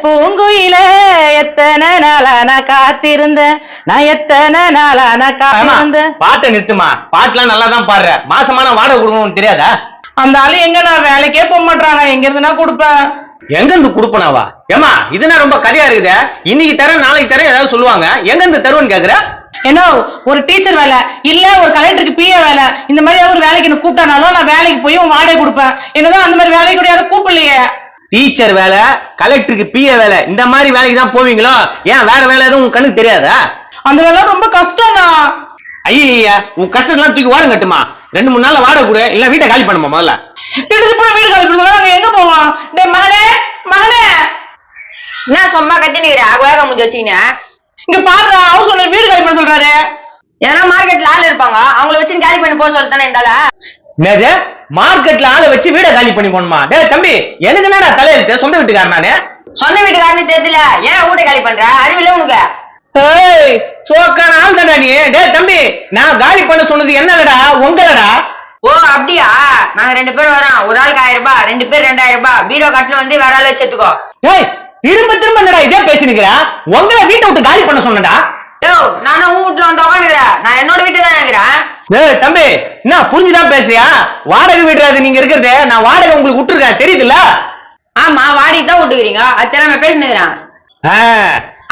பூங்குயில எத்தனை நாளா நான் காத்திருந்தேன், நான் எத்தனை நாளா நான் காத்திருந்தேன். பாட்டை நிறுத்துமா, பாட்டுலாம் நல்லா தான் பாடுற. மாசமான வாடகை கொடுக்கணும்னு தெரியாதா? அந்த ஆளு எங்க, நான் வேலைக்கே போக மாட்டாங்க, எங்க இருந்துனா கொடுப்பேன். எங்க இருந்து குடுப்பனாவா? ஏமா இதுனா ரொம்ப கதையா இருக்குது. இன்னைக்கு தரேன் நாளைக்கு தரேன் ஏதாவது சொல்லுவாங்க. எங்க இருந்து தருவன்னு கேக்குற? என்ன ஒரு டீச்சர் வேலை இல்ல, ஒரு கலெக்டருக்கு பிஏ வேலை, இந்த மாதிரி ஒரு வேலைக்கு என்ன கூப்பிட்டானாலும் நான் வேலைக்கு போய் வாடகை கொடுப்பேன். என்னதான் அந்த மாதிரி வேலைக்கு கூட யாரும் கூப்பிடலையே. டீச்சர் வேலை, கலெக்டருக்கு பிஏ வேலை, இந்த மாதிரி வேலைக்கு தான் போவீங்களோ? ஏன் வேற வேலை எதுவும் உங்க கண்ணுக்கு தெரியாதா? அந்த வேலை ரொம்ப கஷ்டம் தான். ஐயா உன் கஷ்டத்தெல்லாம் தூக்கி வாரம் கட்டுமா. 2-3 நாள்ல வாடகை கொடு, இல்ல வீட்டை காலி பண்ணுமா. முதல்ல திடுத்து போய் வீடு காலி பண்ணுவோம், நாங்க எங்க போவோம்? டே மகனே மகனே, என்ன சும்மா கத்தினுக்கிற வேக முடிஞ்சு வச்சீங்க? இங்க பாருடா, ஹவுஸ் ஓனர் வீடு காலி பண்ண சொல்றாரு. ஏன்னா மார்க்கெட்ல ஆள் இருப்பாங்க, அவங்கள வச்சு காலி பண்ணி போக சொல்லத்தானே இருந்தால. என்னது மார்க்கெட்ல ஆளை வச்சு வீடை காலி பண்ணி போகணுமா? டேய் தம்பி, எனக்கு என்னடா தலையெழுத்து? சொந்த வீட்டுக்காரன் நானு. சொந்த வீட்டுக்காரன்னு தெரியல, ஏன் வீட்டை காலி பண்ற? அறிவில்ல உனக்கு? ஏய் சோக்கான ஆள் தானே நீ. டேய் தம்பி, நான் காலி பண்ண சொன்னது என்னடா உங்களடா? ஓ அப்படியா? நாங்க 2 பேரும் வரோம், ஒரு ஆளுக்கு 1000 ரூபாய், 2 பேர் 2000 ரூபாய். பீரோ கட்டணம் வந்து வேற ஆள் வச்சு எடுத்துக்கோ. ஏய் திரும்ப திரும்ப என்னடா இதே பேசினுக்கிற? உங்களை வீட்டை விட்டு காலி பண்ண சொன்னடா. நானும் உன் வீட்டுல வந்து உட்காந்துக்கிறேன், நான் என்னோட வீட்டு தான் இருக்கிறேன். ஏய் தம்பி, என்ன புரிஞ்சுதான் பேசுறியா? வாடகை வீடுறாது நீங்க இருக்கிறது. நான் வாடகை உங்களுக்கு விட்டுருக்கேன், தெரியுதுல்ல? ஆமா வாடகை தான் விட்டுக்கிறீங்க, அது தெரியாம பேசினுக்கிறேன்.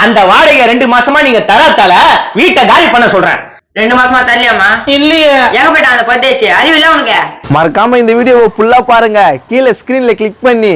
அந்த வாடகை 2 மாசமா நீங்க தராத்தால வீட்டை காலி பண்ண சொல்றேன். 2 மாசமா தரலையாமா? இல்லையே. எங்க போயிட்டான் அந்த பத்தேசி? அறிவில்ல உனக்கு? மறக்காம இந்த வீடியோவை ஃபுல்லா பாருங்க, கீழே ஸ்கிரீன்ல கிளிக் பண்ணி